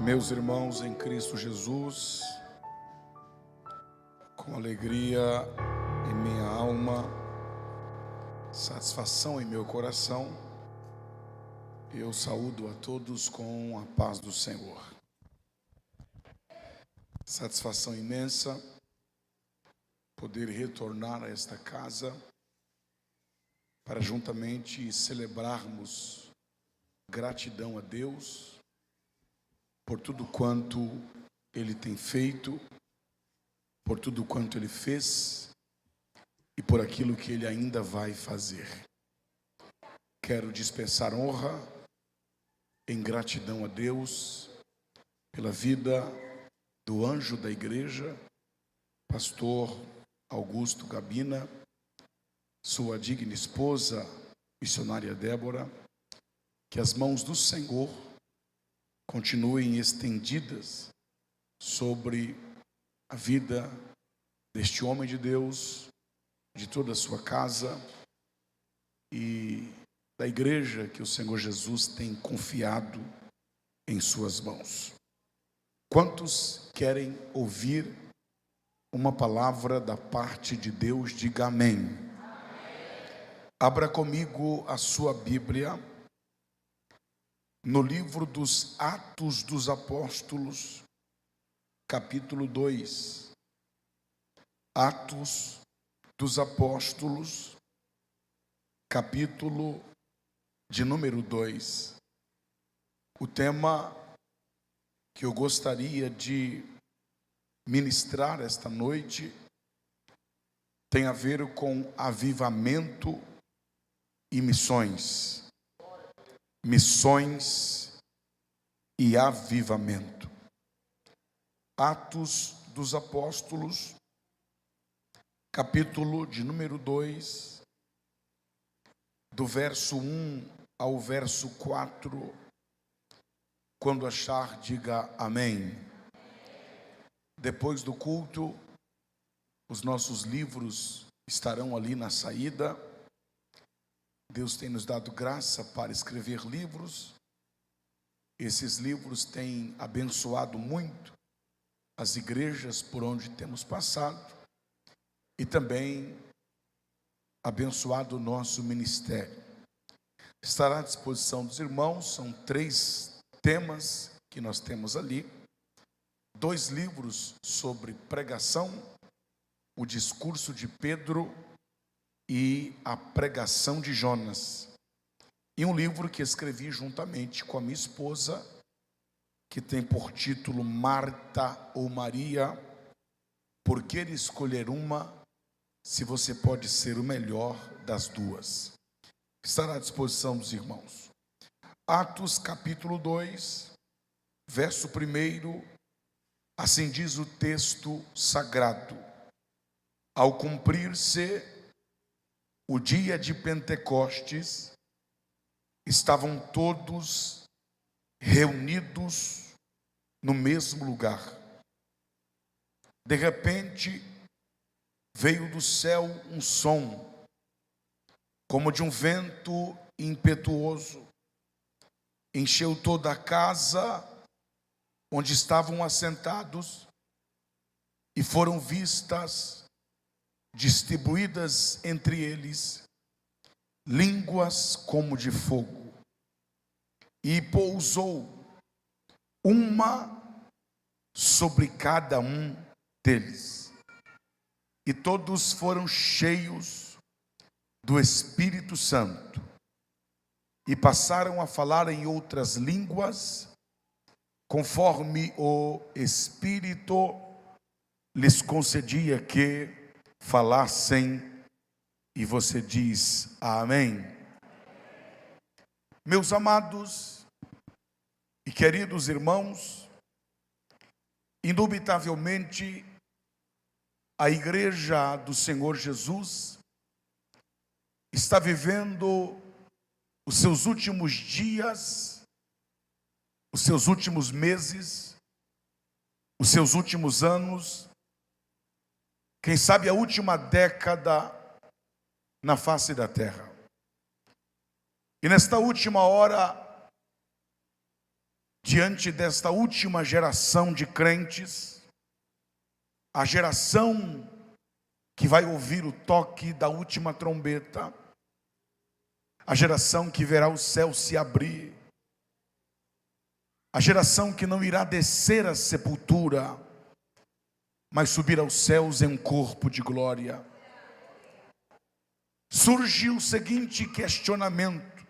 Meus irmãos em Cristo Jesus, com alegria em minha alma, satisfação em meu coração, eu saúdo a todos com a paz do Senhor. Satisfação imensa poder retornar a esta casa para juntamente celebrarmos gratidão a Deus por tudo quanto Ele tem feito, por tudo quanto Ele fez e por aquilo que Ele ainda vai fazer. Quero dispensar honra em gratidão a Deus pela vida do anjo da igreja, pastor Augusto Gabina, sua digna esposa, missionária Débora, que as mãos do Senhor continuem estendidas sobre a vida deste homem de Deus, de toda a sua casa e da igreja que o Senhor Jesus tem confiado em suas mãos. Quantos querem ouvir uma palavra da parte de Deus? Diga amém. Abra comigo a sua Bíblia no livro dos Atos dos Apóstolos, capítulo 2. Atos dos Apóstolos, capítulo de número 2. O tema que eu gostaria de ministrar esta noite tem a ver com avivamento e missões. Missões e avivamento. Atos dos Apóstolos, capítulo de número 2, do verso 1 ao verso 4. Quando achar, diga amém. Depois do culto, os nossos livros estarão ali na saída. Deus tem nos dado graça para escrever livros. Esses livros têm abençoado muito as igrejas por onde temos passado e também abençoado o nosso ministério. Estará à disposição dos irmãos. São 3 temas que nós temos ali. 2 livros sobre pregação, o discurso de Pedro e a pregação de Jonas. E um livro que escrevi juntamente com a minha esposa, que tem por título Marta ou Maria, por que escolher uma, se você pode ser o melhor das duas? Estará à disposição dos irmãos. Atos capítulo 2, verso 1, assim diz o texto sagrado: ao cumprir-se o dia de Pentecostes, estavam todos reunidos no mesmo lugar. De repente, veio do céu um som, como de um vento impetuoso, encheu toda a casa onde estavam assentados, e foram vistas distribuídas entre eles línguas como de fogo, e pousou uma sobre cada um deles, e todos foram cheios do Espírito Santo e passaram a falar em outras línguas, conforme o Espírito lhes concedia que falassem. E você diz amém. Meus amados e queridos irmãos, indubitavelmente a igreja do Senhor Jesus está vivendo os seus últimos dias, os seus últimos meses, os seus últimos anos, quem sabe a última década na face da terra. E nesta última hora, diante desta última geração de crentes, a geração que vai ouvir o toque da última trombeta, a geração que verá o céu se abrir, a geração que não irá descer à sepultura, mas subir aos céus em um corpo de glória. Surge o seguinte questionamento: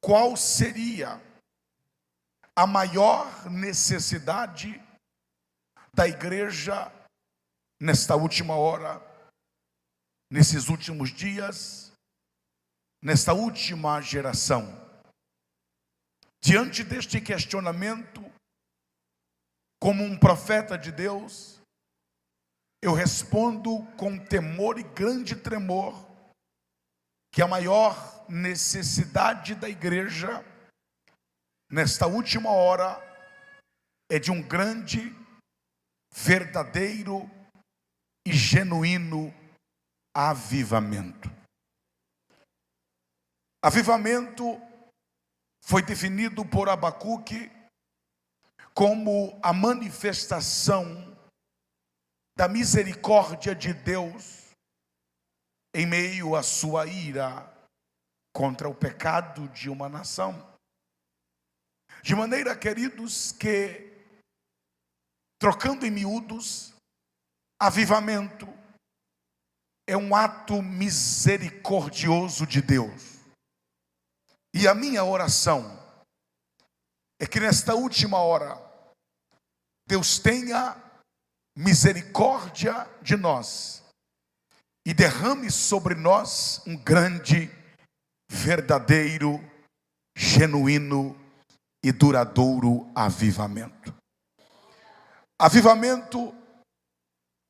qual seria a maior necessidade da igreja nesta última hora, nesses últimos dias, nesta última geração? Diante deste questionamento, como um profeta de Deus, eu respondo com temor e grande tremor que a maior necessidade da igreja nesta última hora é de um grande, verdadeiro e genuíno avivamento. Avivamento foi definido por Abacuque como a manifestação da misericórdia de Deus em meio à sua ira contra o pecado de uma nação. De maneira, queridos, que, trocando em miúdos, avivamento é um ato misericordioso de Deus. E a minha oração é que nesta última hora, Deus tenha misericórdia de nós e derrame sobre nós um grande, verdadeiro, genuíno e duradouro avivamento. Avivamento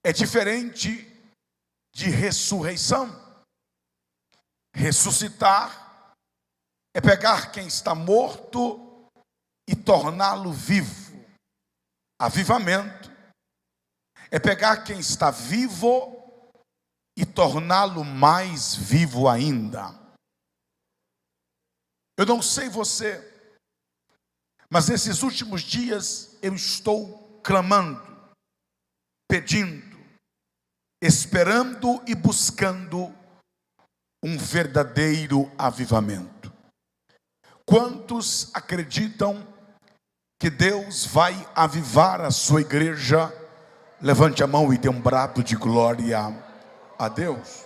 é diferente de ressurreição. Ressuscitar é pegar quem está morto e torná-lo vivo. Avivamento é pegar quem está vivo e torná-lo mais vivo ainda. Eu não sei você, mas nesses últimos dias eu estou clamando, pedindo, esperando e buscando um verdadeiro avivamento. Quantos acreditam que Deus vai avivar a sua igreja? Levante a mão e dê um brado de glória a Deus.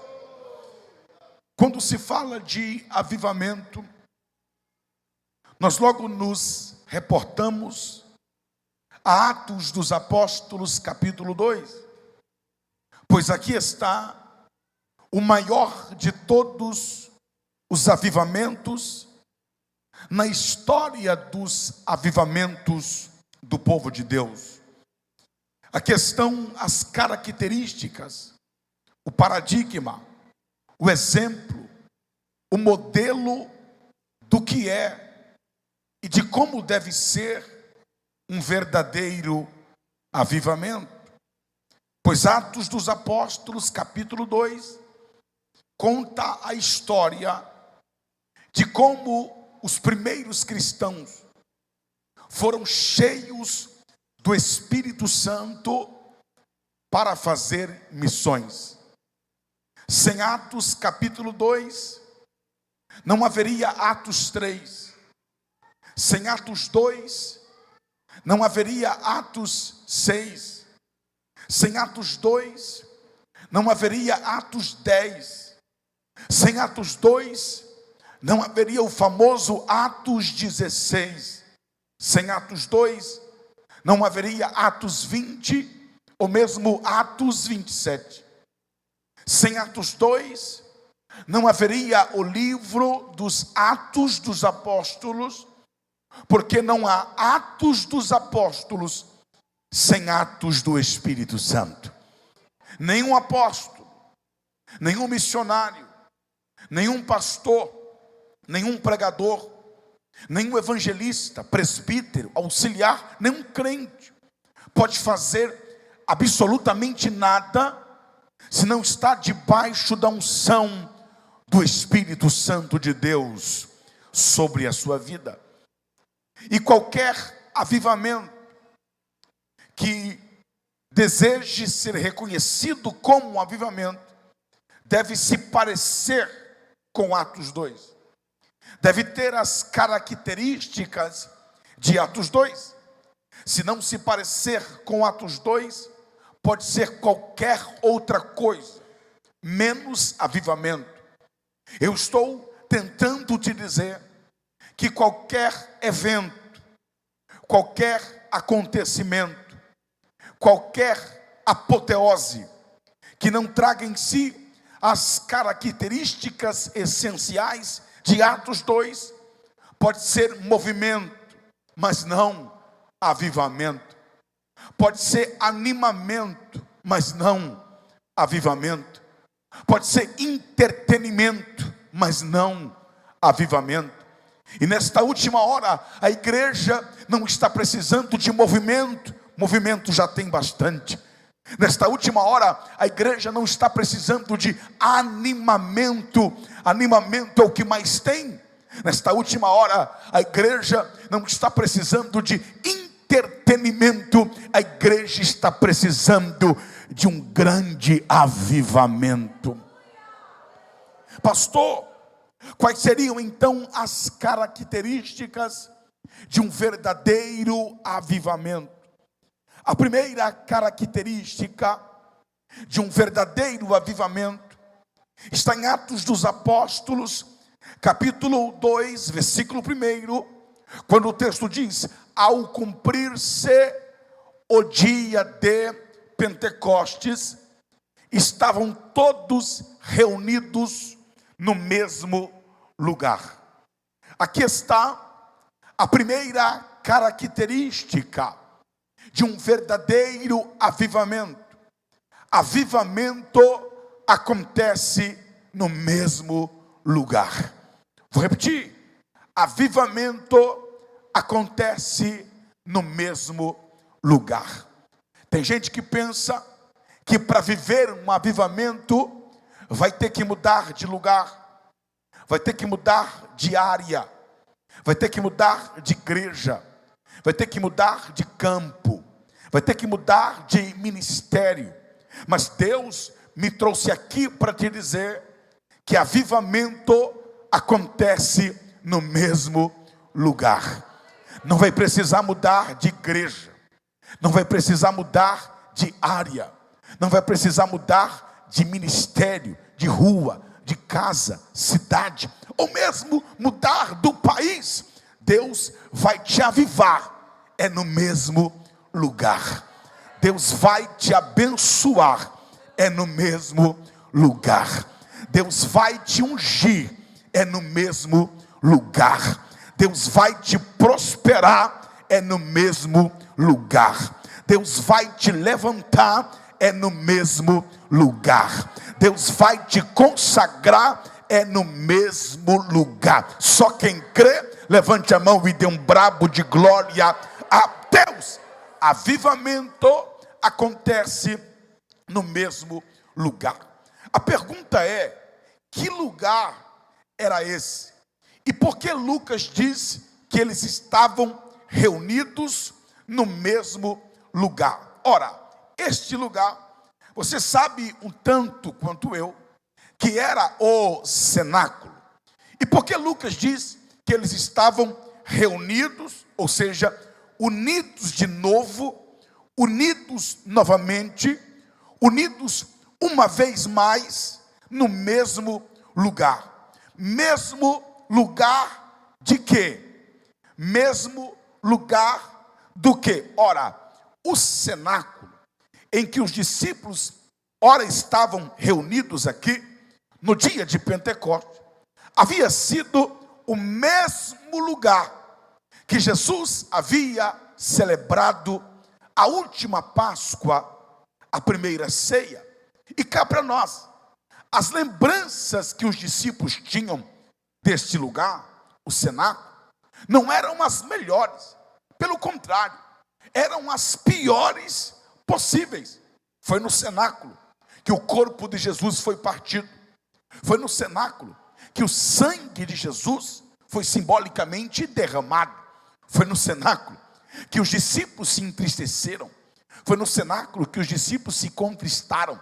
Quando se fala de avivamento, nós logo nos reportamos a Atos dos Apóstolos, capítulo 2. Pois aqui está o maior de todos os avivamentos na história dos avivamentos do povo de Deus. Aqui estão as características, o paradigma, o exemplo, o modelo do que é e de como deve ser um verdadeiro avivamento. Pois Atos dos Apóstolos, capítulo 2, conta a história de como os primeiros cristãos foram cheios do Espírito Santo para fazer missões. Sem Atos capítulo 2, não haveria Atos 3. Sem Atos 2, não haveria Atos 6. Sem Atos 2, não haveria Atos 10. Sem Atos 2, não haveria o famoso Atos 16. Sem Atos 2, não haveria Atos 20, ou mesmo Atos 27. Sem Atos 2, não haveria o livro dos Atos dos Apóstolos, porque não há Atos dos Apóstolos sem Atos do Espírito Santo. Nenhum apóstolo, nenhum missionário, nenhum pastor, nenhum pregador, nenhum evangelista, presbítero, auxiliar, nenhum crente pode fazer absolutamente nada se não está debaixo da unção do Espírito Santo de Deus sobre a sua vida. E qualquer avivamento que deseje ser reconhecido como um avivamento deve se parecer com Atos 2. Deve ter as características de Atos 2. Se não se parecer com Atos 2, pode ser qualquer outra coisa, menos avivamento. Eu estou tentando te dizer que qualquer evento, qualquer acontecimento, qualquer apoteose que não traga em si as características essenciais de Atos 2, pode ser movimento, mas não avivamento. Pode ser animamento, mas não avivamento. Pode ser entretenimento, mas não avivamento. E nesta última hora, a igreja não está precisando de movimento, movimento já tem bastante. Nesta última hora, a igreja não está precisando de animamento, animamento é o que mais tem. Nesta última hora, a igreja não está precisando de entretenimento, a igreja está precisando de um grande avivamento. Pastor, quais seriam então as características de um verdadeiro avivamento? A primeira característica de um verdadeiro avivamento está em Atos dos Apóstolos, capítulo 2, versículo 1, quando o texto diz: ao cumprir-se o dia de Pentecostes, estavam todos reunidos no mesmo lugar. Aqui está a primeira característica de um verdadeiro avivamento. Avivamento acontece no mesmo lugar. Vou repetir. Avivamento acontece no mesmo lugar. Tem gente que pensa que para viver um avivamento vai ter que mudar de lugar, vai ter que mudar de área, vai ter que mudar de igreja, vai ter que mudar de campo, vai ter que mudar de ministério. Mas Deus me trouxe aqui para te dizer que avivamento acontece no mesmo lugar. Não vai precisar mudar de igreja, não vai precisar mudar de área, não vai precisar mudar de ministério, de rua, de casa, cidade, ou mesmo mudar do país. Deus vai te avivar, é no mesmo lugar. Deus vai te abençoar, é no mesmo lugar. Deus vai te ungir, é no mesmo lugar. Deus vai te prosperar, é no mesmo lugar. Deus vai te levantar, é no mesmo lugar. Deus vai te consagrar, é no mesmo lugar. Só quem crê, levante a mão e dê um brabo de glória a Deus. Avivamento acontece no mesmo lugar. A pergunta é: que lugar era esse? E por que Lucas diz que eles estavam reunidos no mesmo lugar? Ora, este lugar, você sabe um tanto quanto eu, que era o cenáculo. E por que Lucas diz que eles estavam reunidos, ou seja, unidos de novo, unidos novamente, unidos uma vez mais no mesmo lugar? Mesmo lugar de quê? Mesmo lugar do quê? Ora, o cenáculo em que os discípulos ora estavam reunidos aqui no dia de Pentecostes havia sido o mesmo lugar que Jesus havia celebrado a última Páscoa, a primeira ceia. E cá para nós, as lembranças que os discípulos tinham deste lugar, o cenáculo, não eram as melhores, pelo contrário, eram as piores possíveis. Foi no cenáculo que o corpo de Jesus foi partido, foi no cenáculo que o sangue de Jesus foi simbolicamente derramado, Foi no cenáculo que os discípulos se entristeceram. Foi no cenáculo que os discípulos se contristaram.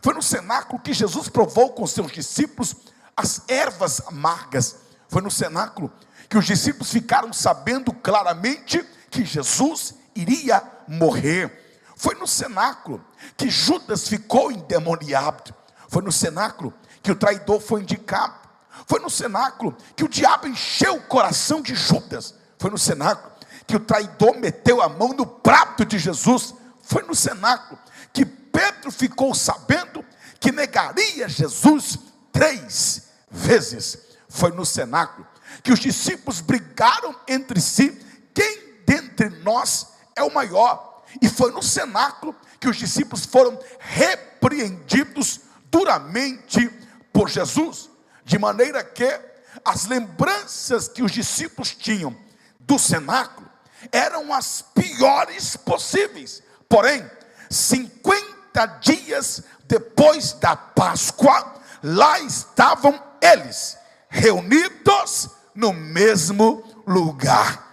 Foi no cenáculo que Jesus provou com seus discípulos as ervas amargas. Foi no cenáculo que os discípulos ficaram sabendo claramente que Jesus iria morrer. Foi no cenáculo que Judas ficou endemoniado. Foi no cenáculo que o traidor foi indicado. Foi no cenáculo que o diabo encheu o coração de Judas. Foi no cenáculo que o traidor meteu a mão no prato de Jesus. Foi no cenáculo que Pedro ficou sabendo que negaria Jesus 3 vezes. Foi no cenáculo que os discípulos brigaram entre si, quem dentre nós é o maior. E foi no cenáculo que os discípulos foram repreendidos duramente por Jesus, de maneira que as lembranças que os discípulos tinham do cenáculo eram as piores possíveis. Porém, 50 dias depois da Páscoa, lá estavam eles, reunidos no mesmo lugar.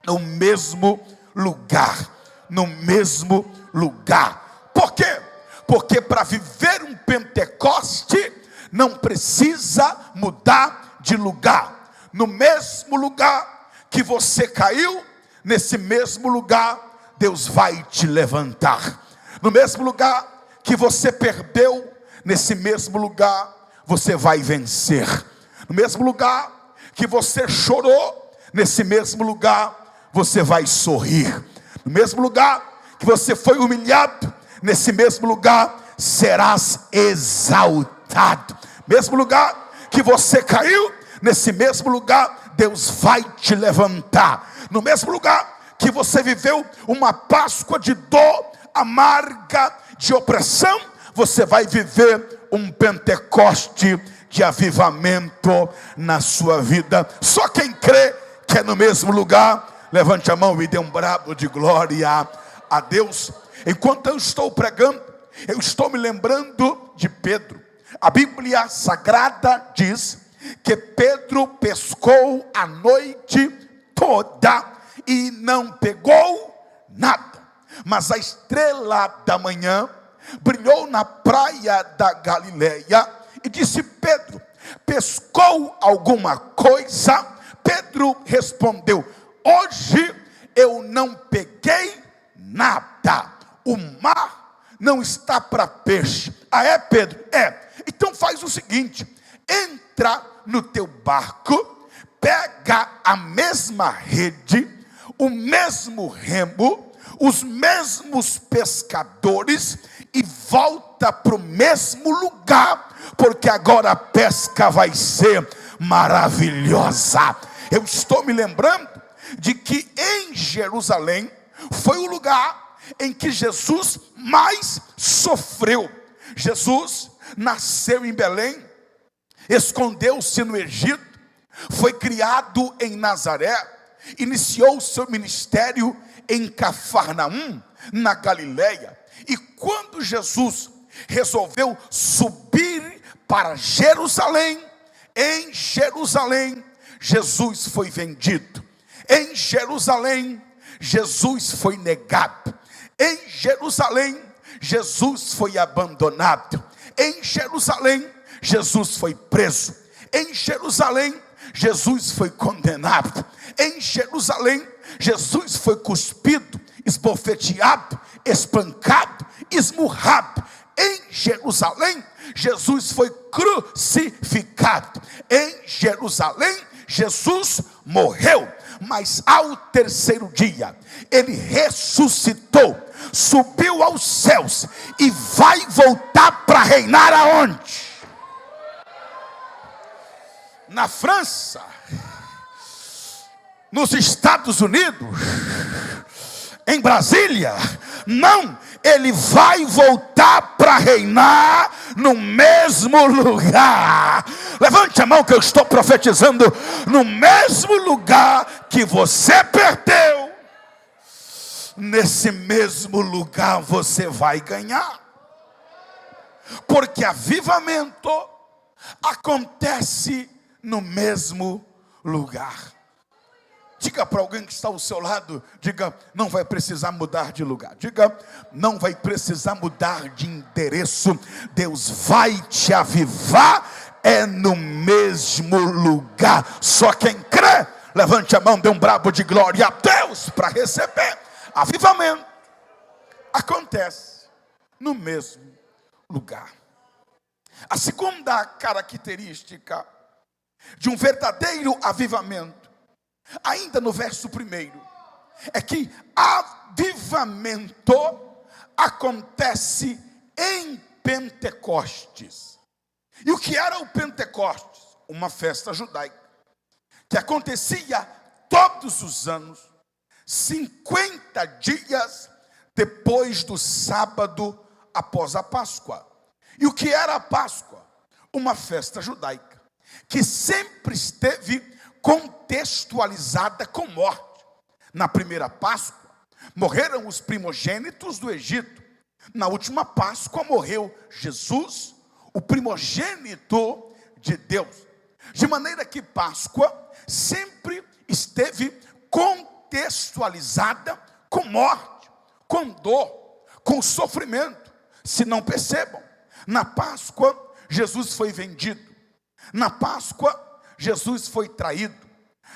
No mesmo lugar. No mesmo lugar. Por quê? Porque para viver um Pentecoste, não precisa mudar de lugar. No mesmo lugar que você caiu, nesse mesmo lugar, Deus vai te levantar. No mesmo lugar que você perdeu, nesse mesmo lugar, você vai vencer. No mesmo lugar que você chorou, nesse mesmo lugar, você vai sorrir. No mesmo lugar que você foi humilhado, nesse mesmo lugar, serás exaltado. Mesmo lugar que você caiu, nesse mesmo lugar, Deus vai te levantar. No mesmo lugar que você viveu uma Páscoa de dor amarga, de opressão, você vai viver um Pentecoste de avivamento na sua vida. Só quem crê que é no mesmo lugar, levante a mão e dê um brado de glória a Deus. Enquanto eu estou pregando, eu estou me lembrando de Pedro. A Bíblia Sagrada diz que Pedro pescou a noite toda e não pegou nada. Mas a estrela da manhã brilhou na praia da Galileia e disse: Pedro, pescou alguma coisa? Pedro respondeu: hoje eu não peguei nada. O mar não está para peixe. Ah, é, Pedro? É. Então faz o seguinte: entra no teu barco, pega a mesma rede, o mesmo remo, os mesmos pescadores e volta para o mesmo lugar, porque agora a pesca vai ser maravilhosa. Eu estou me lembrando de que em Jerusalém foi o lugar em que Jesus mais sofreu. Jesus nasceu em Belém, escondeu-se no Egito, foi criado em Nazaré, iniciou seu ministério em Cafarnaum, na Galileia. E quando Jesus resolveu subir para Jerusalém, em Jerusalém, Jesus foi vendido. Em Jerusalém, Jesus foi negado. Em Jerusalém, Jesus foi abandonado. Em Jerusalém, Jesus foi preso. Em Jerusalém, Jesus foi condenado. Em Jerusalém, Jesus foi cuspido, esbofeteado, espancado, esmurrado. Em Jerusalém, Jesus foi crucificado. Em Jerusalém, Jesus morreu. Mas ao terceiro dia, ele ressuscitou, subiu aos céus e vai voltar para reinar aonde? Na França, nos Estados Unidos, em Brasília? Não, ele vai voltar para reinar no mesmo lugar. Levante a mão que eu estou profetizando. No mesmo lugar que você perdeu, nesse mesmo lugar você vai ganhar. Porque avivamento acontece no mesmo lugar. Diga para alguém que está ao seu lado, diga, não vai precisar mudar de lugar. Diga, não vai precisar mudar de endereço. Deus vai te avivar, é no mesmo lugar. Só quem crê, levante a mão, dê um brado de glória a Deus para receber. Avivamento acontece no mesmo lugar. A segunda característica de um verdadeiro avivamento, ainda no verso 1, é que avivamento acontece em Pentecostes. E o que era o Pentecostes? Uma festa judaica que acontecia todos os anos, 50 dias depois do sábado após a Páscoa. E o que era a Páscoa? Uma festa judaica que sempre esteve contextualizada com morte. Na primeira Páscoa, morreram os primogênitos do Egito. Na última Páscoa, morreu Jesus, o primogênito de Deus. De maneira que Páscoa sempre esteve contextualizada com morte, com dor, com sofrimento. Se não percebam, na Páscoa, Jesus foi vendido. Na Páscoa, Jesus foi traído.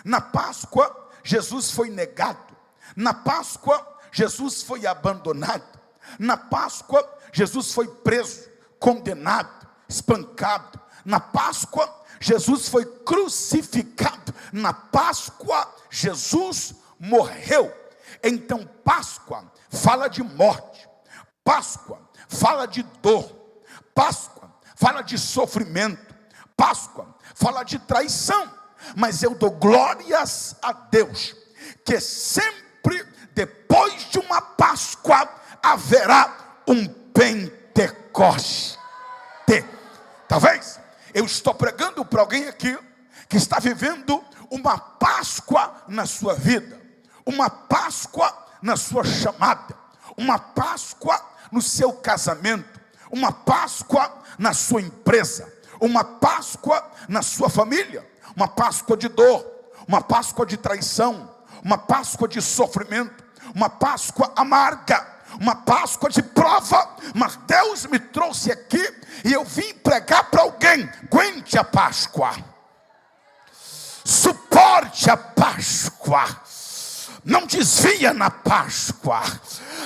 Na Páscoa, Jesus foi negado. Na Páscoa, Jesus foi abandonado. Na Páscoa, Jesus foi preso, condenado, espancado. Na Páscoa, Jesus foi crucificado. Na Páscoa, Jesus morreu. Então, Páscoa fala de morte. Páscoa fala de dor. Páscoa fala de sofrimento. Páscoa fala de traição. Mas eu dou glórias a Deus, que sempre depois de uma Páscoa haverá um Pentecoste. Talvez eu estou pregando para alguém aqui que está vivendo uma Páscoa na sua vida, uma Páscoa na sua chamada, uma Páscoa no seu casamento, uma Páscoa na sua empresa, uma Páscoa na sua família, uma Páscoa de dor, uma Páscoa de traição, uma Páscoa de sofrimento, uma Páscoa amarga, uma Páscoa de prova. Mas Deus me trouxe aqui e eu vim pregar para alguém: aguente a Páscoa, suporte a Páscoa, não desvia na Páscoa,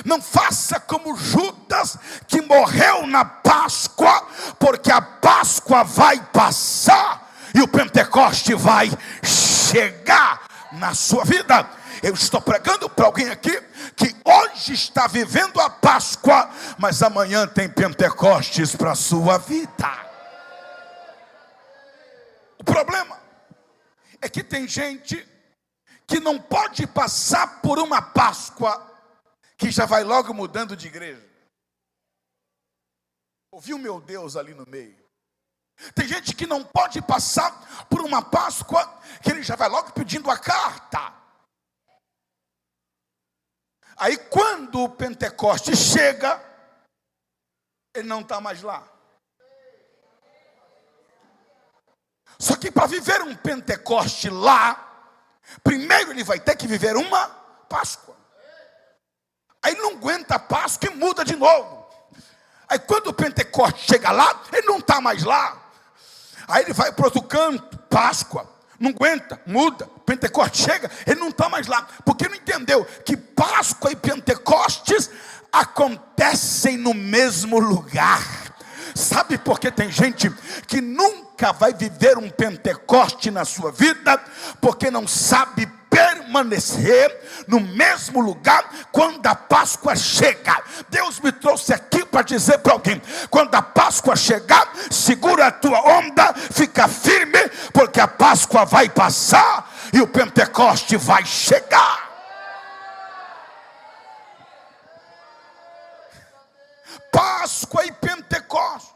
não faça como Judas, que morreu na Páscoa, porque a Páscoa vai passar e o Pentecoste vai chegar na sua vida. Eu estou pregando para alguém aqui que hoje está vivendo a Páscoa, mas amanhã tem Pentecostes para a sua vida. O problema é que tem gente que não pode passar por uma Páscoa que já vai logo mudando de igreja. Ouviu meu Deus ali no meio? Tem gente que não pode passar por uma Páscoa que ele já vai logo pedindo a carta. Aí quando o Pentecoste chega, ele não está mais lá. Só que para viver um Pentecoste lá, primeiro ele vai ter que viver uma Páscoa. Aí ele não aguenta a Páscoa e muda de novo. Aí quando o Pentecoste chega lá, ele não está mais lá. Aí ele vai para outro canto, Páscoa, não aguenta, muda. Pentecoste chega, ele não está mais lá. Porque não entendeu que Páscoa e Pentecostes acontecem no mesmo lugar. Sabe por que tem gente que nunca vai viver um Pentecoste na sua vida? Porque não sabe permanecer no mesmo lugar quando a Páscoa chega. Deus me trouxe aqui para dizer para alguém: quando a Páscoa chegar, segura a tua onda, fica firme, porque a Páscoa vai passar e o Pentecoste vai chegar. Páscoa e Pentecostes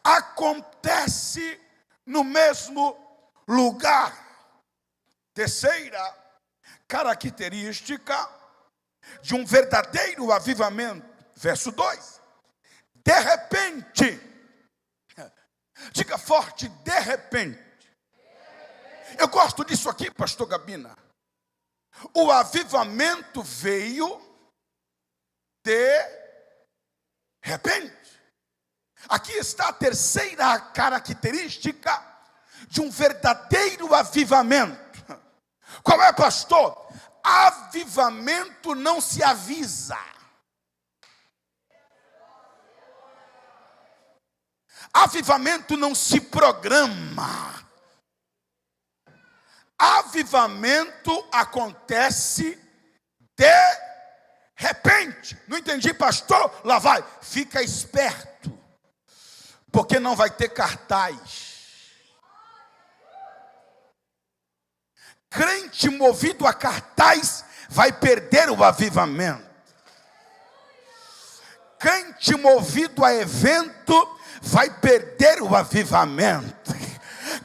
acontece no mesmo lugar. Terceira característica de um verdadeiro avivamento, verso 2: de repente. Diga forte: de repente. Eu gosto disso aqui, pastor Gabina. O avivamento veio de repente. Aqui está a terceira característica de um verdadeiro avivamento. Qual é, pastor? Avivamento não se avisa. Avivamento não se programa. Avivamento acontece de repente. Não entendi, pastor? Lá vai. Fica esperto, porque não vai ter cartaz. Crente movido a cartaz vai perder o avivamento. Crente movido a evento vai perder o avivamento.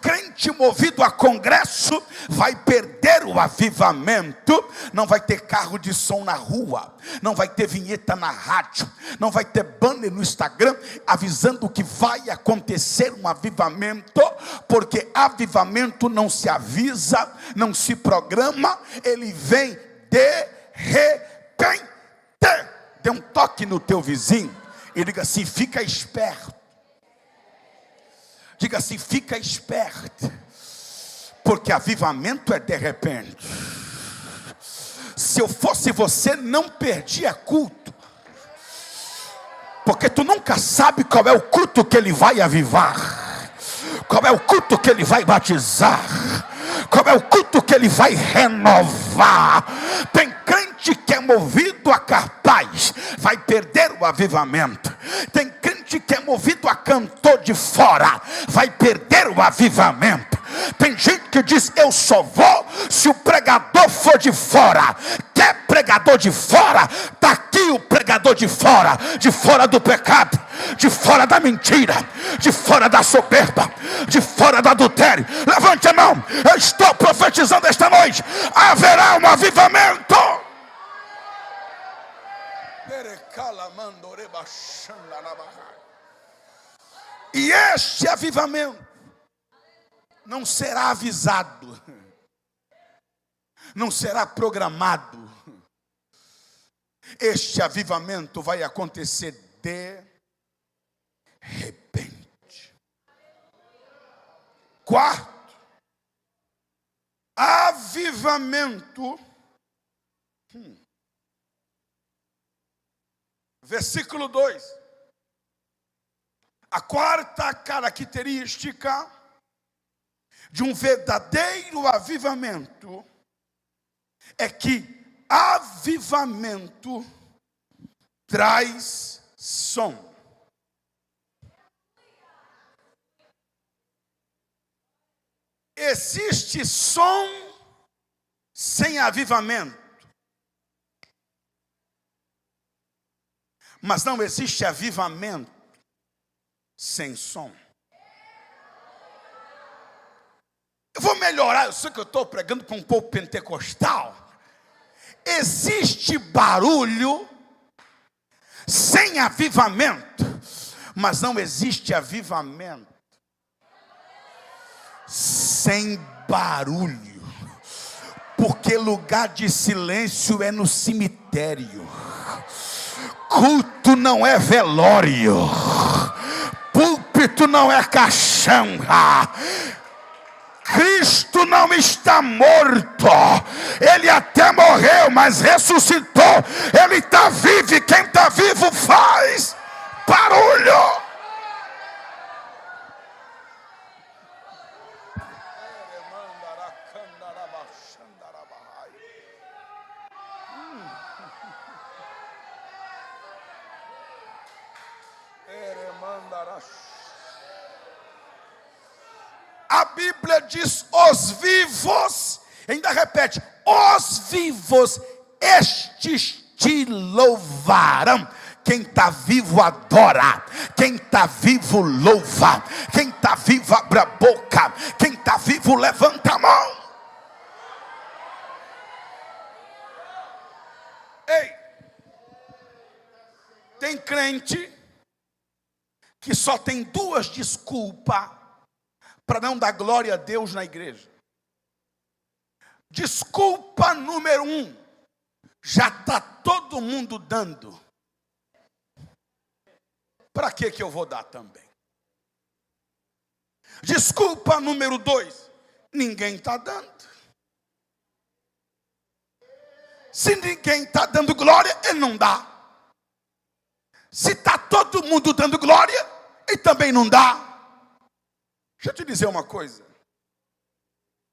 Crente movido a congresso vai perder o avivamento. Não vai ter carro de som na rua, não vai ter vinheta na rádio, não vai ter banner no Instagram avisando que vai acontecer um avivamento, porque avivamento não se avisa, não se programa, ele vem de repente. Dê um toque no teu vizinho e diga assim: fica esperto. Diga assim: fica esperto, porque avivamento é de repente. Se eu fosse você, não perdia culto, porque tu nunca sabe qual é o culto que ele vai avivar, qual é o culto que ele vai batizar, qual é o culto que ele vai renovar. Tem crente que é movido a cartaz, vai perder o avivamento. Tem crente que é movido a cantor de fora, vai perder o avivamento. Tem gente que diz: eu só vou se o pregador for de fora. Quer pregador de fora? Está aqui o pregador de fora do pecado, de fora da mentira, de fora da soberba, de fora do adultério. Levante a mão, eu estou profetizando esta noite: haverá um avivamento. E este avivamento não será avisado, não será programado. Este avivamento vai acontecer de repente. Quarto, avivamento. Versículo 2. A quarta característica de um verdadeiro avivamento é que avivamento traz som. Existe som sem avivamento, mas não existe avivamento sem som. Eu vou melhorar, eu sei que eu estou pregando para um povo pentecostal. Existe barulho sem avivamento, mas não existe avivamento sem barulho, porque lugar de silêncio é no cemitério, culto não é velório, púlpito não é caixão. Cristo não está morto, ele até morreu, mas ressuscitou, ele está vivo, e quem está vivo faz barulho. A Bíblia diz: os vivos, ainda repete, os vivos, estes te louvarão. Quem está vivo adora, quem está vivo louva, quem está vivo abre a boca, quem está vivo levanta a mão. Ei, tem crente que só tem duas desculpas para não dar glória a Deus na igreja. Desculpa número 1. Já está todo mundo dando. Para que eu vou dar também? Desculpa número 2. Ninguém está dando. Se ninguém está dando glória, ele não dá. Se está todo mundo dando glória, ele também não dá. Deixa eu te dizer uma coisa.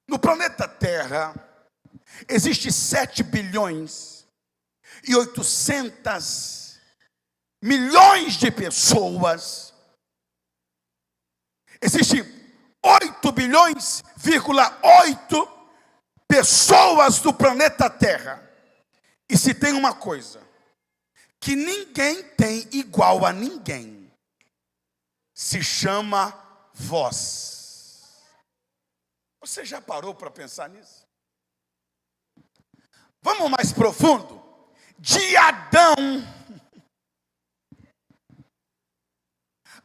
No planeta Terra, existe 7 bilhões e 800 milhões de pessoas. Existem 8 bilhões,8 pessoas do planeta Terra. E se tem uma coisa que ninguém tem igual a ninguém, se chama voz. Você já parou para pensar nisso? Vamos mais profundo. De Adão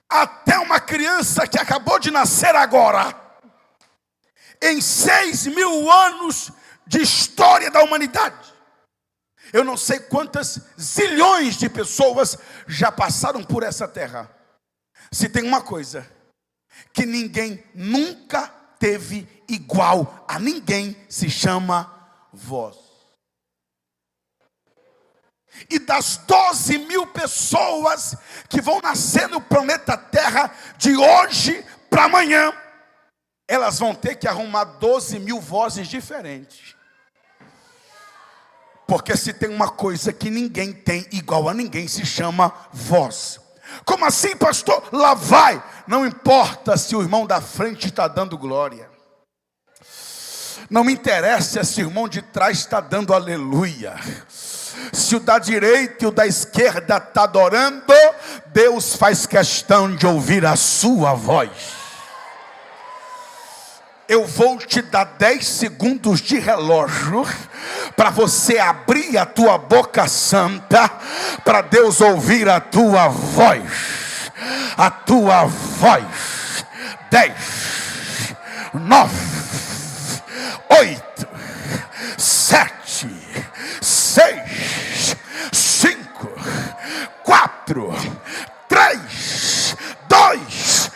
até uma criança que acabou de nascer agora, em 6.000 anos de história da humanidade, eu não sei quantas zilhões de pessoas já passaram por essa terra. Se tem uma coisa que ninguém nunca teve igual a ninguém, se chama voz. E das 12.000 pessoas que vão nascer no planeta Terra, de hoje para amanhã, elas vão ter que arrumar 12.000 vozes diferentes. Porque se tem uma coisa que ninguém tem igual a ninguém, se chama voz. Como assim, pastor? Lá vai. Não importa se o irmão da frente está dando glória. Não me interessa se o irmão de trás está dando aleluia. Se o da direita e o da esquerda está adorando, Deus faz questão de ouvir a sua voz. Eu vou te dar 10 segundos de relógio para você abrir a tua boca santa, para Deus ouvir a tua voz. A tua voz. 10, 9, 8, 7, 6, 5, 4, 3, 2,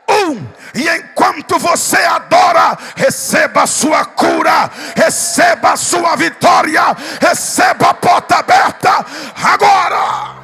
1. E enquanto você adora, receba a sua cura, receba a sua vitória, receba a porta aberta agora.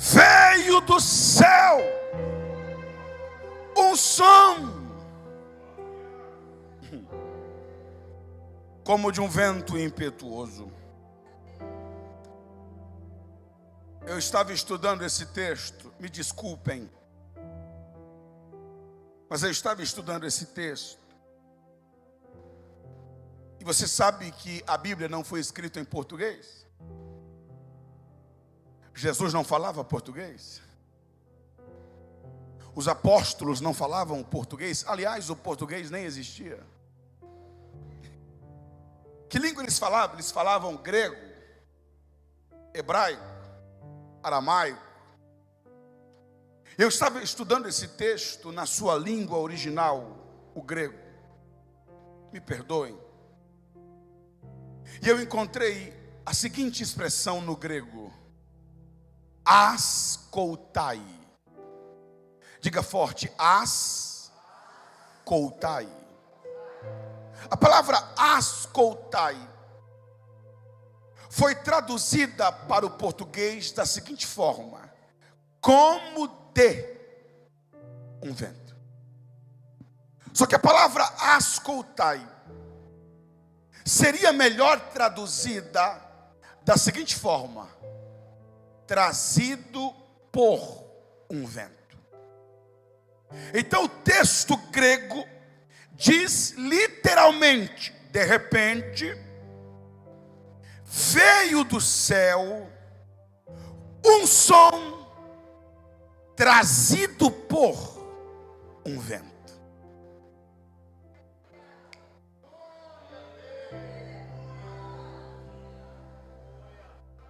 Veio do céu um som como de um vento impetuoso. Eu estava estudando esse texto, me desculpem, mas eu estava estudando esse texto. E você sabe que a Bíblia não foi escrita em português? Jesus não falava português. Os apóstolos não falavam português. Aliás, o português nem existia. Que língua eles falavam? Eles falavam grego, hebraico, aramaico. Eu estava estudando esse texto na sua língua original, o grego. Me perdoem. E eu encontrei a seguinte expressão no grego: ascoltai. Diga forte: ascoltai. A palavra ascoltai foi traduzida para o português da seguinte forma: como de um vento. Só que a palavra ascoltai seria melhor traduzida da seguinte forma: trazido por um vento. Então o texto grego diz literalmente: de repente veio do céu um som trazido por um vento.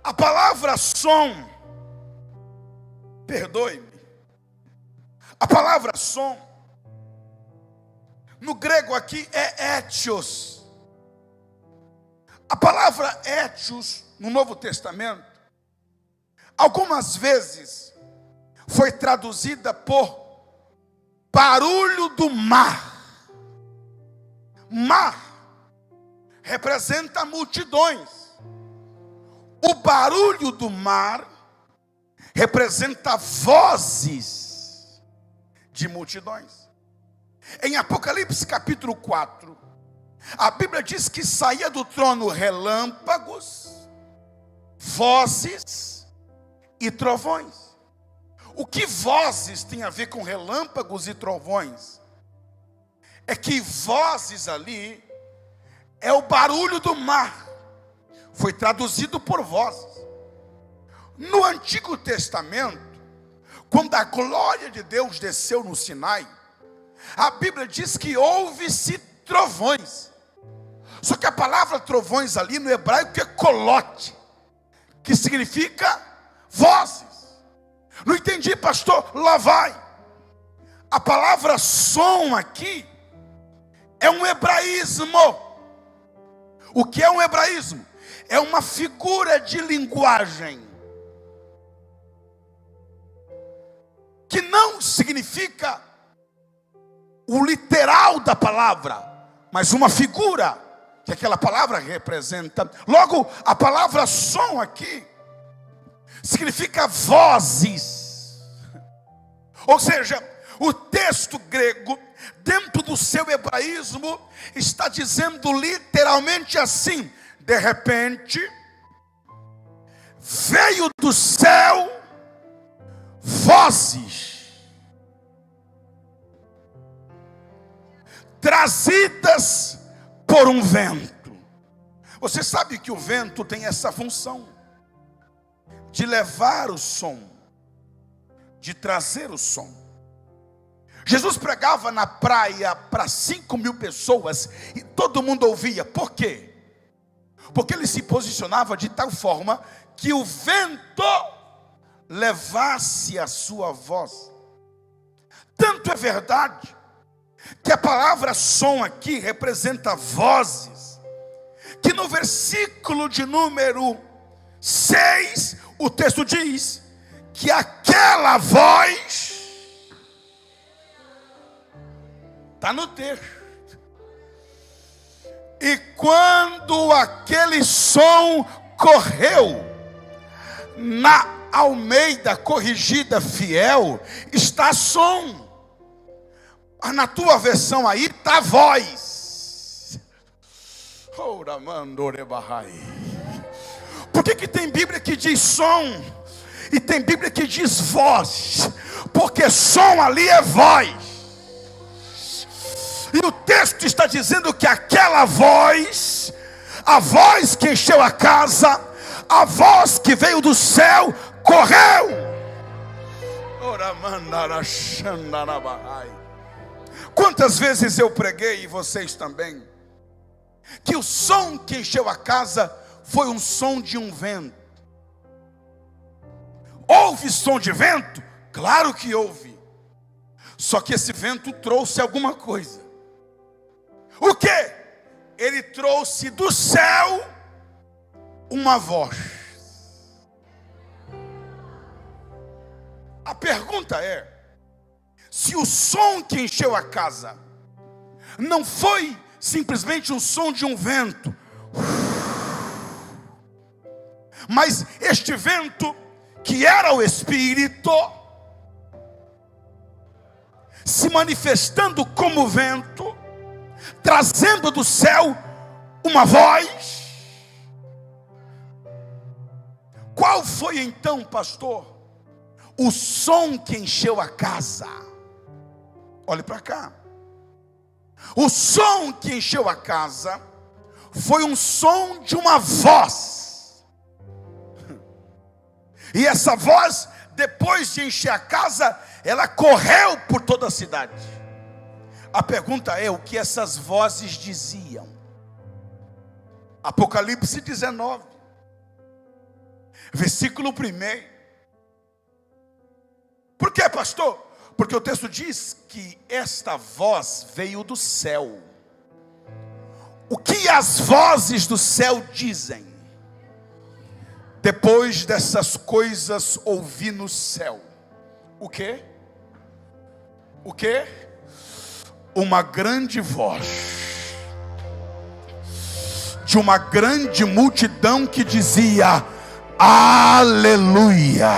A palavra som, perdoe-me, a palavra som, no grego aqui é étios. A palavra étios, no Novo Testamento, algumas vezes foi traduzida por barulho do mar. Mar representa multidões. O barulho do mar representa vozes de multidões. Em Apocalipse capítulo 4, a Bíblia diz que saía do trono relâmpagos, vozes e trovões. O que vozes tem a ver com relâmpagos e trovões? É que vozes ali é o barulho do mar. Foi traduzido por vozes. No Antigo Testamento, quando a glória de Deus desceu no Sinai, a Bíblia diz que houve-se trovões. Só que a palavra trovões ali no hebraico é colote, que significa vozes. Não entendi, pastor? Lá vai. A palavra som aqui é um hebraísmo. O que é um hebraísmo? É uma figura de linguagem que não significa o literal da palavra, mas uma figura que aquela palavra representa. Logo, a palavra som aqui significa vozes. Ou seja, o texto grego, dentro do seu hebraísmo, está dizendo literalmente assim: de repente, veio do céu vozes trazidas por um vento. Você sabe que o vento tem essa função de levar o som, de trazer o som. Jesus pregava na praia para 5.000 pessoas e todo mundo ouvia. Por quê? Porque ele se posicionava de tal forma que o vento levasse a sua voz. Tanto é verdade que a palavra som aqui representa vozes, que no versículo de número 6, o texto diz que aquela voz, está no texto, e quando aquele som correu, na Almeida Corrigida Fiel, está som. Na tua versão aí está voz. Por que tem Bíblia que diz som e tem Bíblia que diz voz? Porque som ali é voz. E o texto está dizendo que aquela voz, a voz que encheu a casa, a voz que veio do céu, correu. Quantas vezes eu preguei, e vocês também, que o som que encheu a casa foi um som de um vento. Houve som de vento? Claro que houve. Só que esse vento trouxe alguma coisa. O quê? Ele trouxe do céu uma voz. A pergunta é: se o som que encheu a casa não foi simplesmente um som de um vento, mas este vento, que era o Espírito, se manifestando como vento, trazendo do céu uma voz, qual foi então, pastor, o som que encheu a casa? Olhe para cá. O som que encheu a casa foi um som de uma voz. E essa voz, depois de encher a casa, ela correu por toda a cidade. A pergunta é: o que essas vozes diziam? Apocalipse 19, versículo 1. Por quê, pastor? Porque o texto diz que esta voz veio do céu. O que as vozes do céu dizem? Depois dessas coisas ouvi no céu. O quê? O quê? Uma grande voz de uma grande multidão que dizia: aleluia.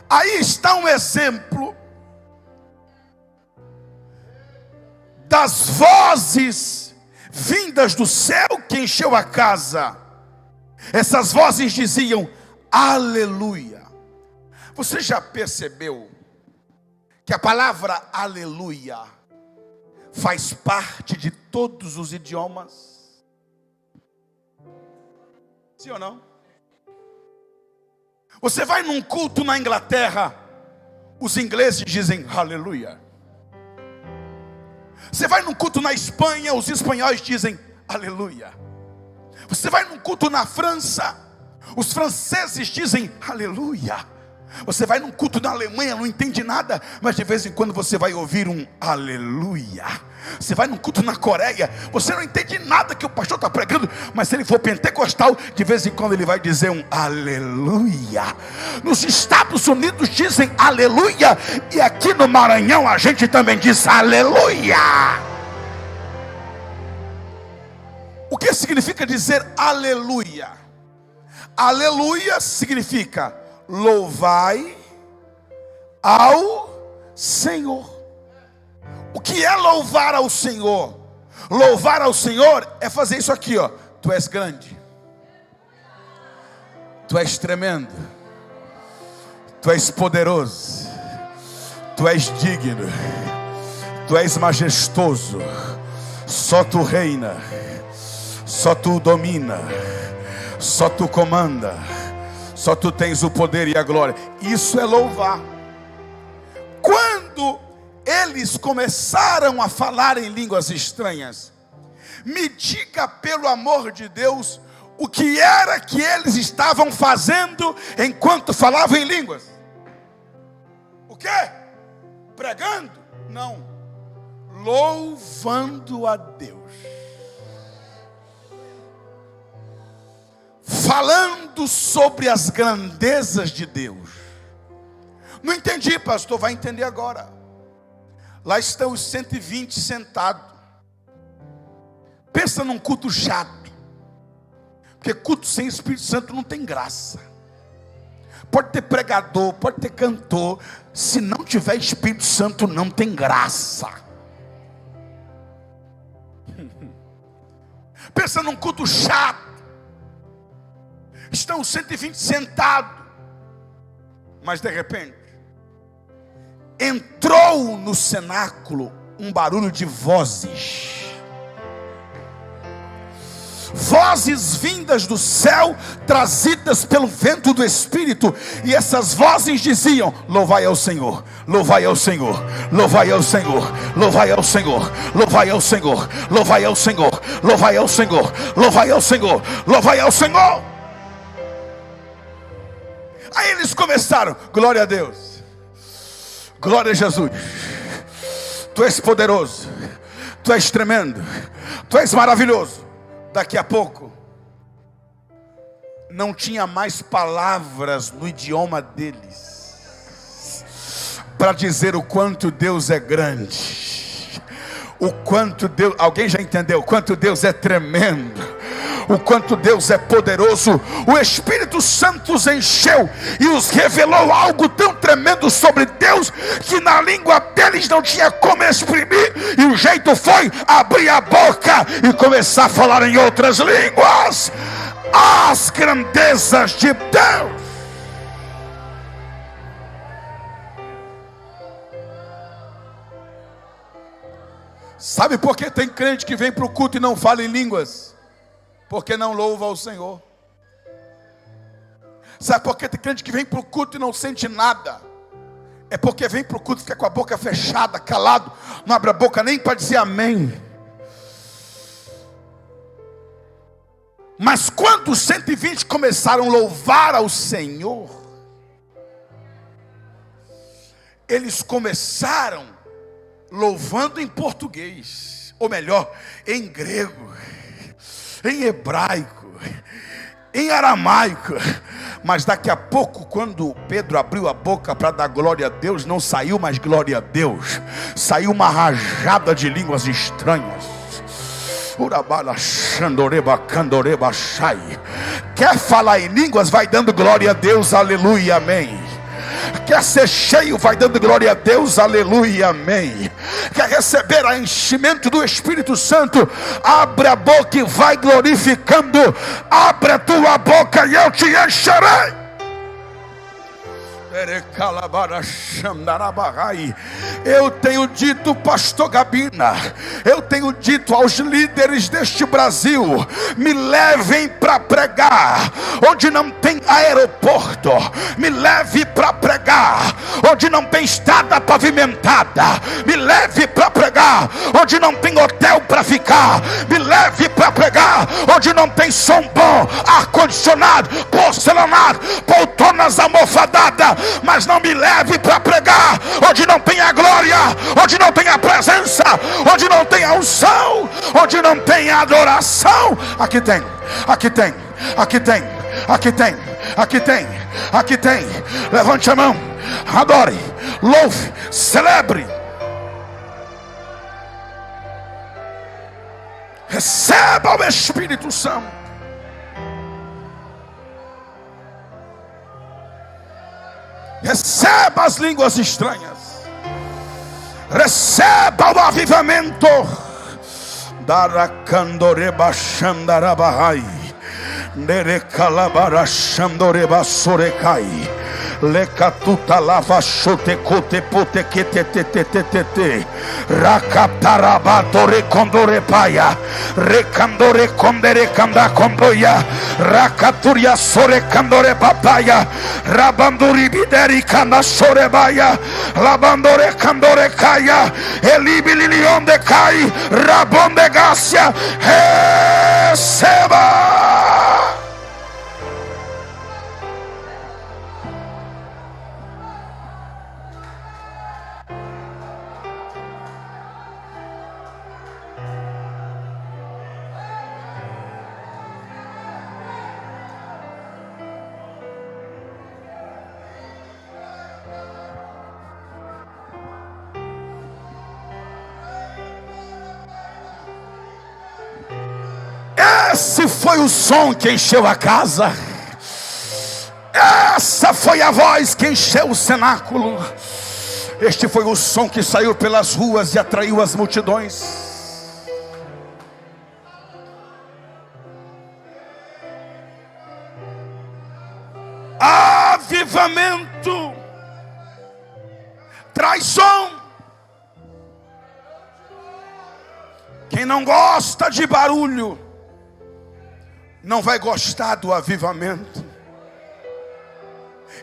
Aí está um exemplo das vozes vindas do céu que encheu a casa. Essas vozes diziam aleluia. Você já percebeu que a palavra aleluia faz parte de todos os idiomas? Sim ou não? Você vai num culto na Inglaterra, os ingleses dizem aleluia. Você vai num culto na Espanha, os espanhóis dizem aleluia. Você vai num culto na França, os franceses dizem aleluia. Você vai num culto na Alemanha, não entende nada, mas de vez em quando você vai ouvir um aleluia. Você vai num culto na Coreia, você não entende nada que o pastor está pregando, mas se ele for pentecostal, de vez em quando ele vai dizer um aleluia. Nos Estados Unidos dizem aleluia, e aqui no Maranhão a gente também diz aleluia. O que significa dizer aleluia? Aleluia significa louvai ao Senhor. O que é louvar ao Senhor? Louvar ao Senhor é fazer isso aqui, ó. Tu és grande, tu és tremendo, tu és poderoso, tu és digno, tu és majestoso. Só tu reina, só tu domina, só tu comanda, só tu tens o poder e a glória. Isso é louvar. Quando eles começaram a falar em línguas estranhas, me diga, pelo amor de Deus, o que era que eles estavam fazendo enquanto falavam em línguas? O quê? Pregando? Não. Louvando a Deus. Falando sobre as grandezas de Deus. Não entendi, pastor, vai entender agora. Lá estão os 120 sentados. Pensa num culto chato. Porque culto sem Espírito Santo não tem graça. Pode ter pregador, pode ter cantor. Se não tiver Espírito Santo, não tem graça. Pensa num culto chato. Estão 120 sentados. Mas de repente entrou no cenáculo um barulho de vozes. Vozes vindas do céu, trazidas pelo vento do Espírito. E essas vozes diziam: louvai ao Senhor, louvai ao Senhor, louvai ao Senhor, louvai ao Senhor, louvai ao Senhor, louvai ao Senhor, louvai ao Senhor, louvai ao Senhor, louvai ao Senhor. Aí eles começaram: glória a Deus, glória a Jesus, tu és poderoso, tu és tremendo, tu és maravilhoso. Daqui a pouco não tinha mais palavras no idioma deles para dizer o quanto Deus é grande, o quanto Deus, alguém já entendeu? O quanto Deus é tremendo, o quanto Deus é poderoso. O Espírito Santo os encheu e os revelou algo tão tremendo sobre Deus, que na língua deles não tinha como exprimir, e o jeito foi abrir a boca e começar a falar em outras línguas as grandezas de Deus. Sabe por que tem crente que vem para o culto e não fala em línguas? Porque não louva ao Senhor. Sabe por que tem crente que vem para o culto e não sente nada? É porque vem para o culto e fica com a boca fechada, calado, não abre a boca nem para dizer amém. Mas quando os 120 começaram a louvar ao Senhor, eles começaram louvando em português, ou melhor, em grego, em hebraico, em aramaico. Mas daqui a pouco, quando Pedro abriu a boca para dar glória a Deus, não saiu mais glória a Deus, saiu uma rajada de línguas estranhas. Quer falar em línguas, vai dando glória a Deus, aleluia, amém. Quer ser cheio, vai dando glória a Deus, aleluia, amém. Quer receber o enchimento do Espírito Santo, abre a boca e vai glorificando. Abre a tua boca e eu te encherei. Eu tenho dito, pastor Gabina, eu tenho dito aos líderes deste Brasil: me levem para pregar onde não tem aeroporto, me leve para pregar onde não tem estrada pavimentada, me leve para pregar onde não tem hotel para ficar, me leve para pregar onde não tem som bom, ar-condicionado, porcelanato, poltronas almofadadas. Mas não me leve para pregar onde não tem a glória, onde não tem a presença, onde não tem a unção, onde não tem a adoração. Aqui tem, aqui tem, aqui tem, aqui tem, aqui tem, aqui tem. Levante a mão, adore, louve, celebre. Receba o Espírito Santo. Receba as línguas estranhas. Receba o avivamento. Darakandoreba Shandarabahai. Nerekalabara Shandoreba Sorekai. Lekatuta lava chote kote pote kete te rakatarabadore kondore paya rekandore kondere kanda kondoya rakaturia sore kandore papaya rabanduri bideri kanda sore baya labandore kandore kaya elibilionde kai rabonde gasia receba. Esse foi o som que encheu a casa. Essa foi a voz que encheu o cenáculo. Este foi o som que saiu pelas ruas e atraiu as multidões. Avivamento traz som. Quem não gosta de barulho não vai gostar do avivamento.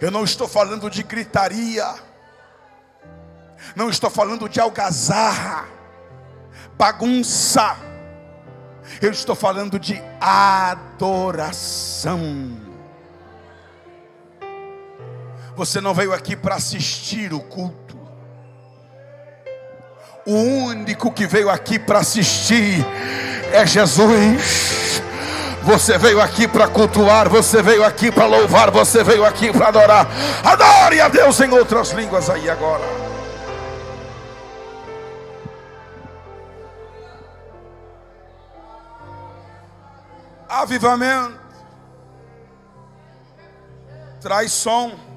Eu não estou falando de gritaria, não estou falando de algazarra, bagunça. Eu estou falando de adoração. Você não veio aqui para assistir o culto. O único que veio aqui para assistir é Jesus. Você veio aqui para cultuar, você veio aqui para louvar, você veio aqui para adorar. Adore a Deus em outras línguas aí agora. Avivamento traz som.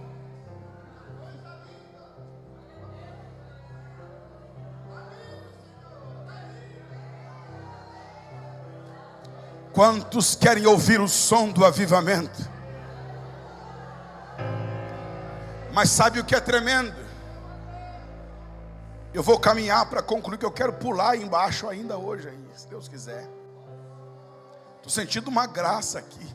Quantos querem ouvir o som do avivamento? Mas sabe o que é tremendo? Eu vou caminhar para concluir, que eu quero pular aí embaixo ainda hoje, aí, se Deus quiser. Estou sentindo uma graça aqui.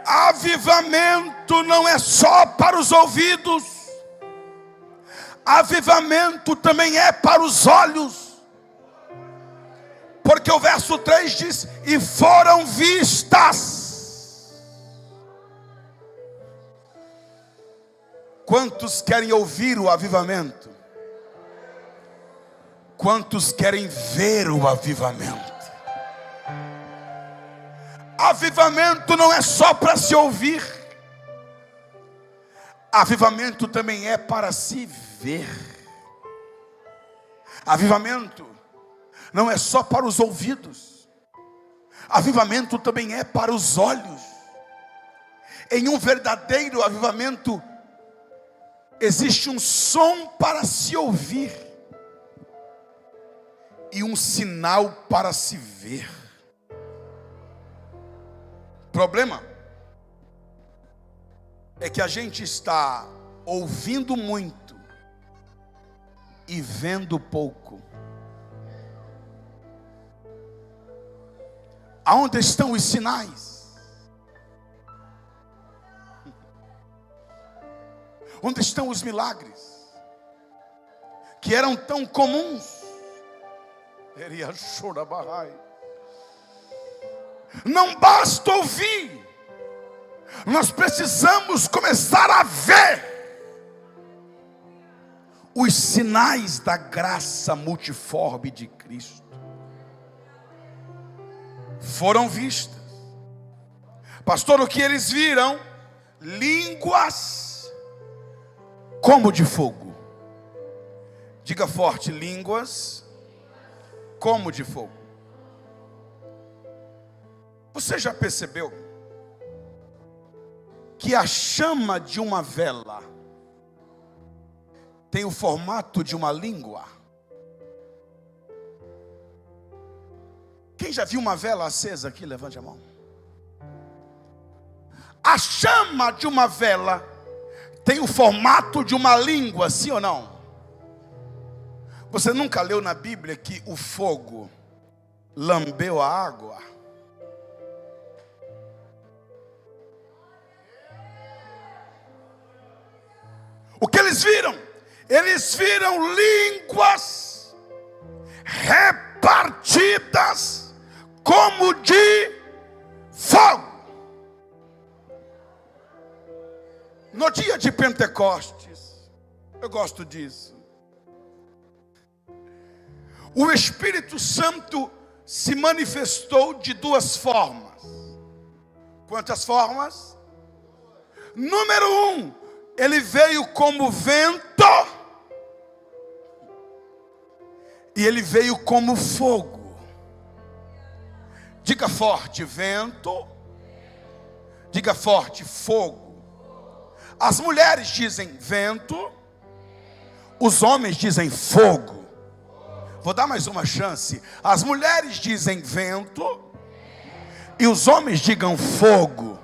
Avivamento não é só para os ouvidos, avivamento também é para os olhos, porque o verso 3 diz: e foram vistas. Quantos querem ouvir o avivamento? Quantos querem ver o avivamento? Avivamento não é só para se ouvir, avivamento também é para se ver. Avivamento não é só para os ouvidos, avivamento também é para os olhos. Em um verdadeiro avivamento existe um som para se ouvir e um sinal para se ver. O problema é que a gente está ouvindo muito e vendo pouco. Aonde estão os sinais? Onde estão os milagres que eram tão comuns? Não basta ouvir, nós precisamos começar a ver os sinais da graça multiforme de Cristo. Foram vistas. Pastor, o que eles viram? Línguas como de fogo. Diga forte: línguas como de fogo. Você já percebeu que a chama de uma vela tem o formato de uma língua? Quem já viu uma vela acesa aqui? Levante a mão. A chama de uma vela tem o formato de uma língua, sim ou não? Você nunca leu na Bíblia que o fogo lambeu a água? O que eles viram? Eles viram línguas repartidas como de fogo. No dia de Pentecostes, eu gosto disso, o Espírito Santo se manifestou de duas formas. Quantas formas? Número 1, ele veio como vento e ele veio como fogo. Diga forte: vento. Diga forte: fogo. As mulheres dizem vento, os homens dizem fogo. Vou dar mais uma chance. As mulheres dizem vento e os homens digam fogo.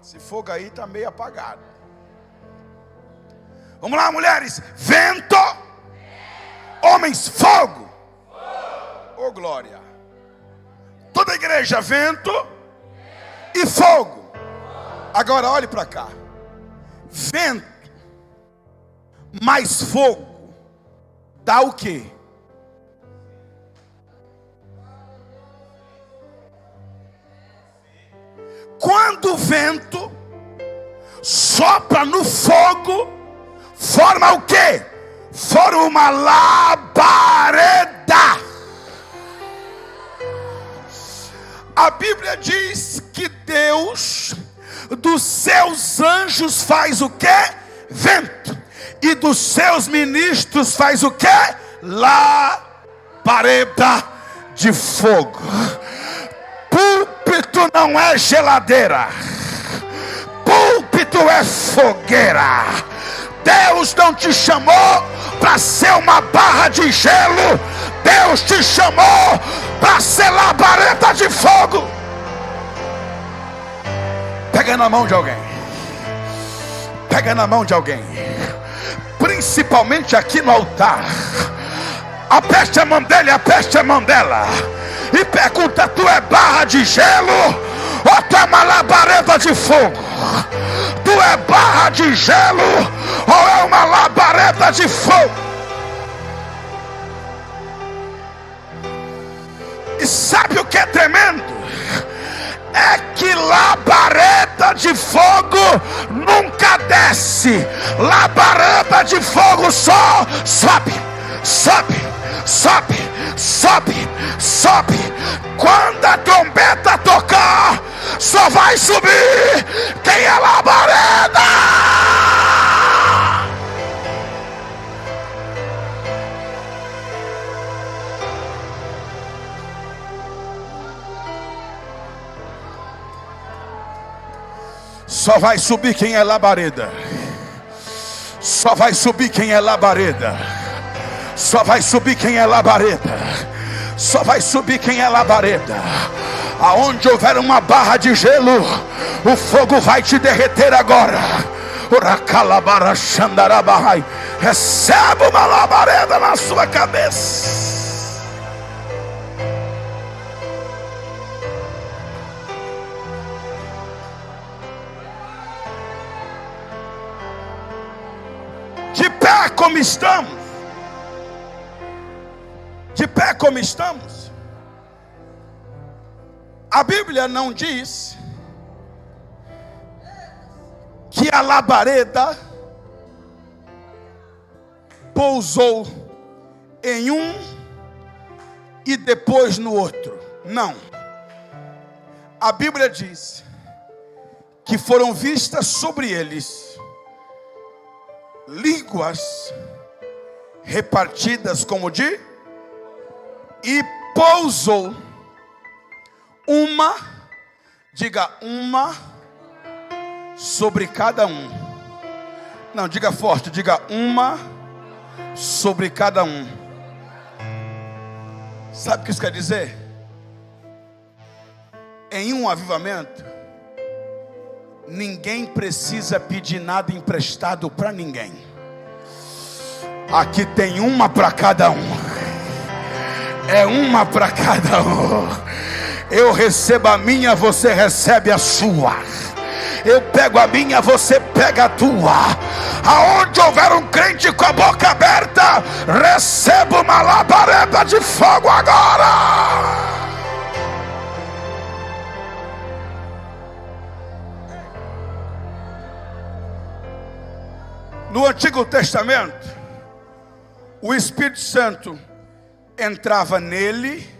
Esse fogo aí está meio apagado. Vamos lá, mulheres: vento, homens, fogo. Oh, glória. Toda a igreja: vento e fogo. Agora olhe para cá. Vento mais fogo dá o quê? Quando o vento sopra no fogo, forma o quê? Forma uma labareda. A Bíblia diz que Deus dos seus anjos faz o quê? Vento. E dos seus ministros faz o quê? Labareda de fogo. Púlpito não é geladeira, púlpito é fogueira. Deus não te chamou para ser uma barra de gelo, Deus te chamou para ser labareda de fogo. Pega na mão de alguém, pega na mão de alguém. principalmente aqui no altar. Aperte a mão dele, aperte a mão dela e pergunta: tu é barra de gelo ou tu é uma labareda de fogo? Tu é barra de gelo ou é uma labareda de fogo? E sabe o que é tremendo? É que labareda de fogo nunca desce. Labareda de fogo só sobe, sobe, sobe, sobe, sobe. Quando a trombeta tocar, só vai subir quem é labareda. Só vai subir quem é labareda. Só vai subir quem é labareda. Só vai subir quem é labareda. Só vai subir quem é labareda. Aonde houver uma barra de gelo, o fogo vai te derreter agora. Receba uma labareda na sua cabeça. De pé como estamos. De pé como estamos. A Bíblia não diz que a labareda pousou em um e depois no outro. Não. A Bíblia diz que foram vistas sobre eles línguas repartidas como de, e pousou uma, diga uma, sobre cada um. Não, diga forte, diga uma sobre cada um. Sabe o que isso quer dizer? Em um avivamento, ninguém precisa pedir nada emprestado para ninguém. Aqui tem uma para cada um. É uma para cada um. Eu recebo a minha, você recebe a sua. Eu pego a minha, você pega a tua. Aonde houver um crente com a boca aberta, receba uma labareda de fogo agora. No Antigo Testamento, o Espírito Santo entrava nele,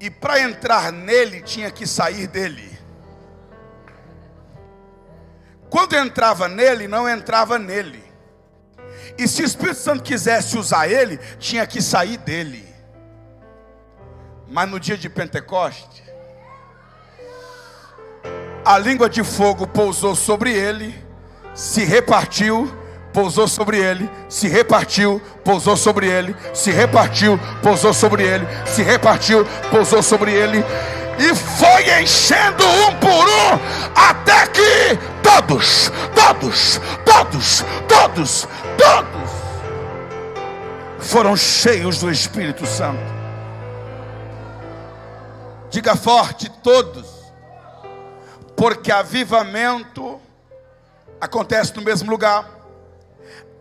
e para entrar nele tinha que sair dele. Quando entrava nele, não entrava nele. E se o Espírito Santo quisesse usar ele, tinha que sair dele. Mas no dia de Pentecoste, a língua de fogo pousou sobre ele, se repartiu, pousou sobre ele, se repartiu, pousou sobre ele, se repartiu, pousou sobre ele, se repartiu, pousou sobre ele, e foi enchendo um por um, até que todos foram cheios do Espírito Santo. Diga forte, todos. Porque avivamento acontece no mesmo lugar.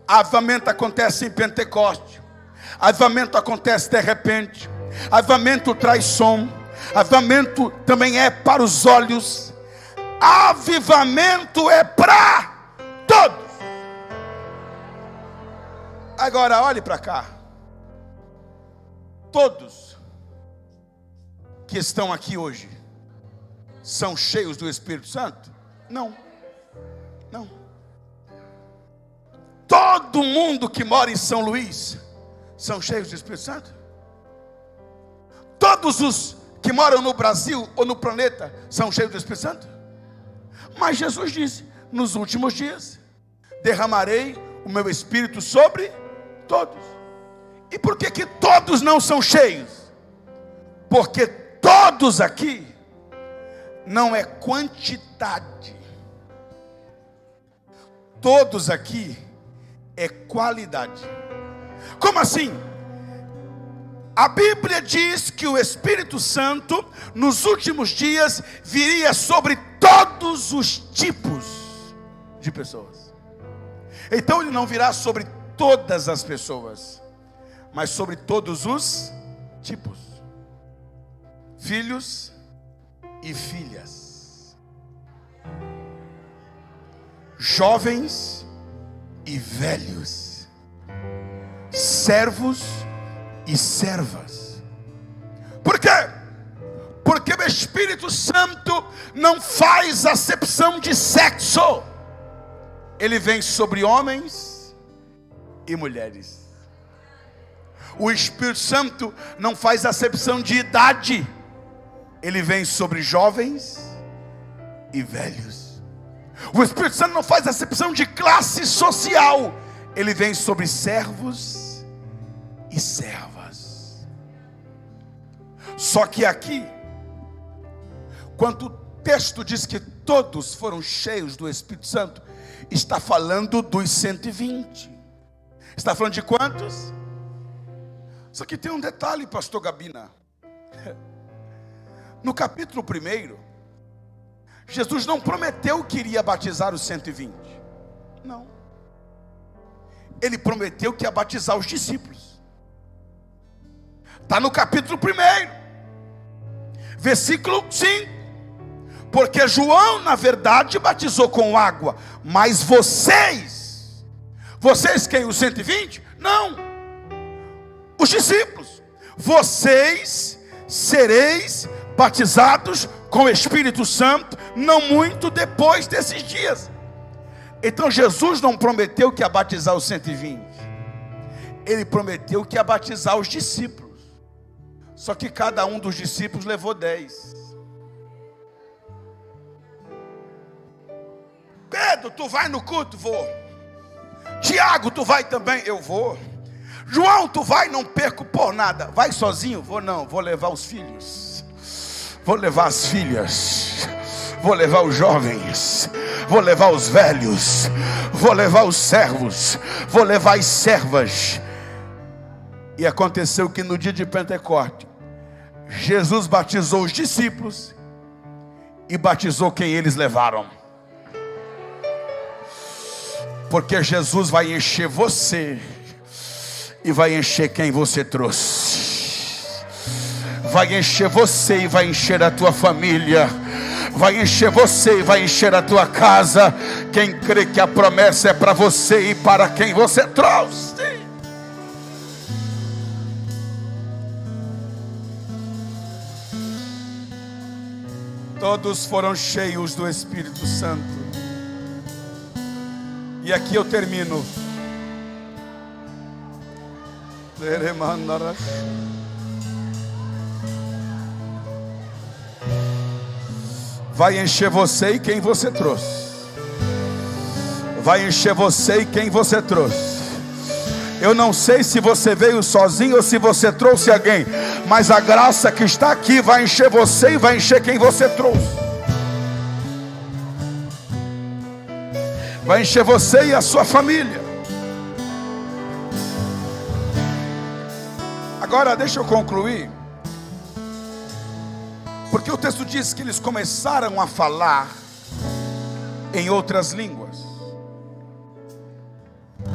Avivamento acontece em Pentecoste. Avivamento acontece de repente. Avivamento traz som. Avivamento também é para os olhos. Avivamento é para todos. Agora olhe para cá. Todos que estão aqui hoje são cheios do Espírito Santo? Não. Não. Todo mundo que mora em São Luís são cheios do Espírito Santo? Todos os que moram no Brasil ou no planeta são cheios do Espírito Santo? Mas Jesus disse: nos últimos dias derramarei o meu Espírito sobre todos. E por que todos não são cheios? Porque todos aqui não é quantidade. Todos aqui é qualidade. Como assim? A Bíblia diz que o Espírito Santo, nos últimos dias, viria sobre todos os tipos de pessoas. Então ele não virá sobre todas as pessoas, mas sobre todos os tipos. Filhos e filhas, jovens e velhos, servos e servas. Por quê? Porque o Espírito Santo não faz acepção de sexo. Ele vem sobre homens e mulheres. O Espírito Santo não faz acepção de idade. Ele vem sobre jovens e velhos. O Espírito Santo não faz acepção de classe social. Ele vem sobre servos e servas. Só que aqui, quando o texto diz que todos foram cheios do Espírito Santo, está falando dos 120. Está falando de quantos? Só que tem um detalhe, pastor Gabina. No capítulo 1, Jesus não prometeu que iria batizar os 120. Não. Ele prometeu que ia batizar os discípulos. Está no capítulo 1, versículo 5. Porque João, na verdade, batizou com água, mas vocês quem? Os 120? Não, os discípulos. Vocês sereis batizados com o Espírito Santo, não muito depois desses dias. Então Jesus não prometeu que ia batizar os 120. Ele prometeu que ia batizar os discípulos. Só que cada um dos discípulos levou 10. Pedro, tu vai no culto? Vou. Tiago, tu vai também? Eu vou. João, tu vai? Não perco por nada. Vai sozinho? Vou não, vou levar os filhos, vou levar as filhas, vou levar os jovens, vou levar os velhos, vou levar os servos, vou levar as servas. E aconteceu que no dia de Pentecostes, Jesus batizou os discípulos e batizou quem eles levaram. Porque Jesus vai encher você e vai encher quem você trouxe. Vai encher você e vai encher a tua família. Vai encher você e vai encher a tua casa. Quem crê que a promessa é para você e para quem você trouxe. Todos foram cheios do Espírito Santo. E aqui eu termino. Vai encher você e quem você trouxe. Vai encher você e quem você trouxe. Eu não sei se você veio sozinho ou se você trouxe alguém, mas a graça que está aqui vai encher você e vai encher quem você trouxe. Vai encher você e a sua família. Agora deixa eu concluir. Porque o texto diz que eles começaram a falar em outras línguas,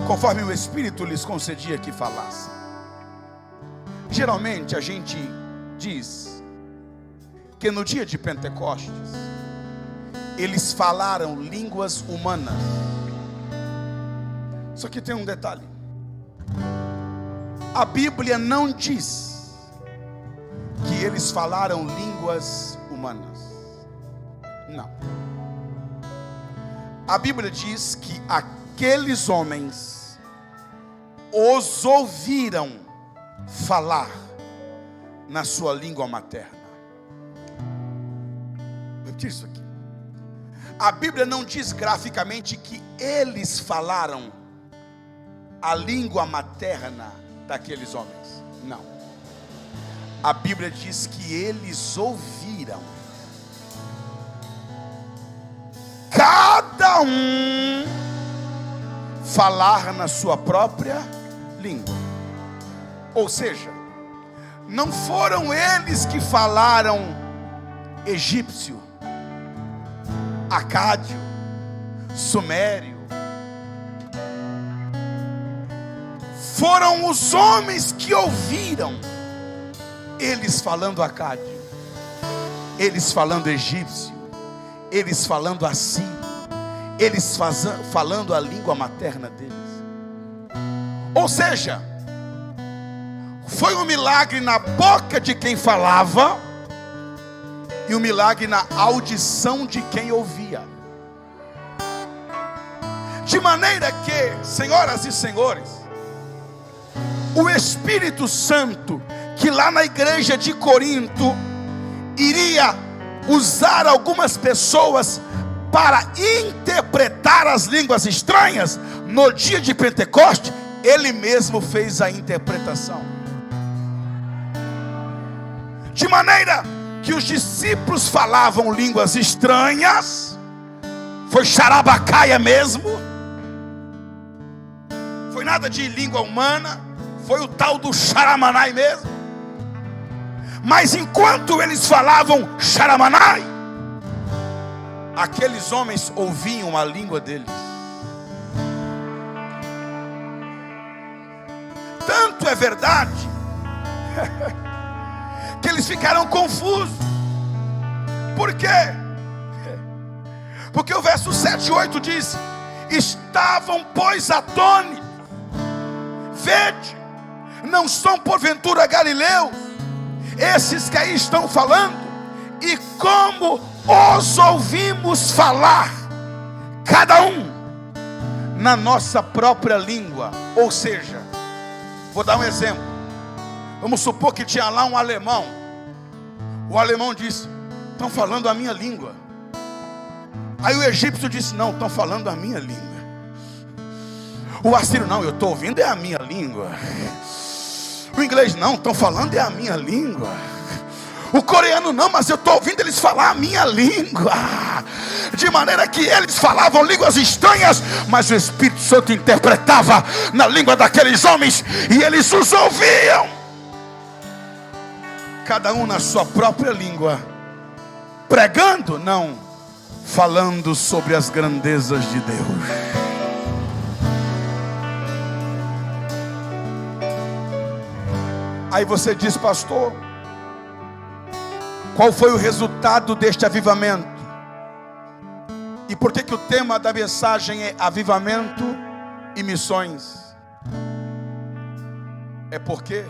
conforme o Espírito lhes concedia que falassem. Geralmente a gente diz que no dia de Pentecostes eles falaram línguas humanas. Só que tem um detalhe. A Bíblia não diz que eles falaram línguas humanas. Não. A Bíblia diz que aqueles homens os ouviram falar na sua língua materna. Vou repetir isso aqui. A Bíblia não diz graficamente que eles falaram a língua materna daqueles homens. Não. A Bíblia diz que eles ouviram. Cada um falar na sua própria língua. Ou seja, não foram eles que falaram egípcio, acádio, sumério. Foram os homens que ouviram eles falando acádio, eles falando egípcio, eles falando assim, eles falando a língua materna deles. Ou seja, foi um milagre na boca de quem falava e um milagre na audição de quem ouvia. De maneira que, senhoras e senhores, o Espírito Santo, que lá na igreja de Corinto iria usar algumas pessoas para interpretar as línguas estranhas, no dia de Pentecoste, ele mesmo fez a interpretação. De maneira que os discípulos falavam línguas estranhas, foi xarabacaia mesmo, foi nada de língua humana, foi o tal do xaramanai mesmo. Mas enquanto eles falavam xaramanai, aqueles homens ouviam a língua deles. Tanto é verdade que eles ficaram confusos. Por quê? Porque o verso 7 e 8 diz: estavam, pois, atônitos. Vede, não são porventura galileus esses que aí estão falando? E como os ouvimos falar, cada um na nossa própria língua. Ou seja, vou dar um exemplo. Vamos supor que tinha lá um alemão. O alemão disse: estão falando a minha língua. Aí o egípcio disse: não, estão falando a minha língua. O assírio: não, eu estou ouvindo é a minha língua. O inglês: não, estão falando é a minha língua. O coreano: não, mas eu estou ouvindo eles falar a minha língua. De maneira que eles falavam línguas estranhas, mas o Espírito Santo interpretava na língua daqueles homens e eles os ouviam, cada um na sua própria língua, pregando, não, falando sobre as grandezas de Deus. Aí você diz: pastor, qual foi o resultado deste avivamento? E por que o tema da mensagem é avivamento e missões? É porque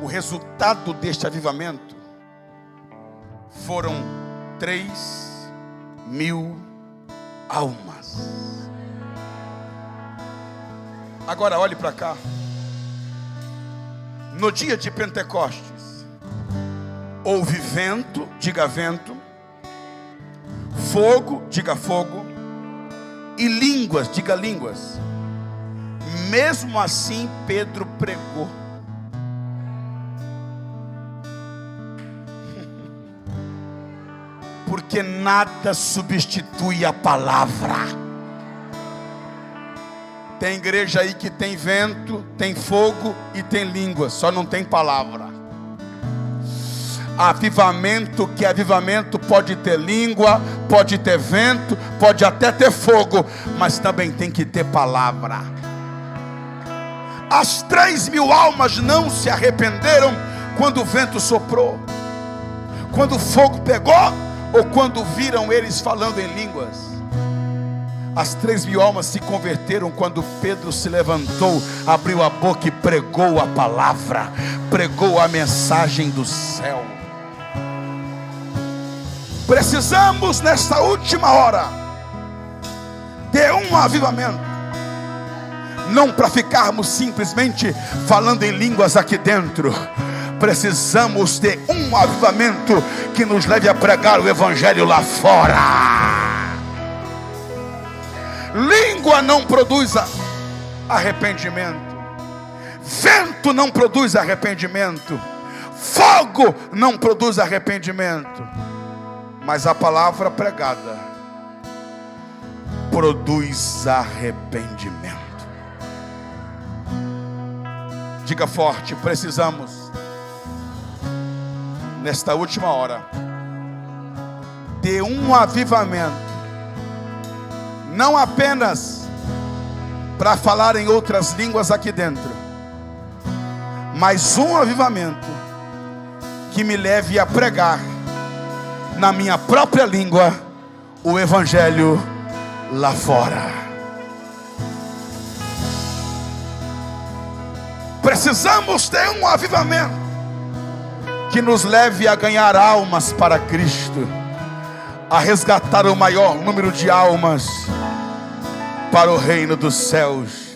o resultado deste avivamento foram 3.000 almas. Agora olhe para cá. No dia de Pentecostes, houve vento, diga vento, fogo, diga fogo, e línguas, diga línguas. Mesmo assim, Pedro pregou. Porque nada substitui a palavra. Tem igreja aí que tem vento, tem fogo e tem língua, só não tem palavra. Avivamento, que avivamento pode ter língua, pode ter vento, pode até ter fogo, mas também tem que ter palavra. As 3.000 almas não se arrependeram quando o vento soprou, quando o fogo pegou, ou quando viram eles falando em línguas. As 3.000 almas se converteram quando Pedro se levantou, abriu a boca e pregou a palavra, pregou a mensagem do céu. Precisamos nesta última hora de um avivamento, não para ficarmos simplesmente falando em línguas aqui dentro. Precisamos de um avivamento que nos leve a pregar o evangelho lá fora. Língua não produz arrependimento, vento não produz arrependimento, fogo não produz arrependimento, mas a palavra pregada produz arrependimento. Diga forte: precisamos, nesta última hora, de um avivamento, não apenas para falar em outras línguas aqui dentro, mas um avivamento que me leve a pregar na minha própria língua o evangelho lá fora. Precisamos ter um avivamento que nos leve a ganhar almas para Cristo, a resgatar o maior número de almas para o reino dos céus.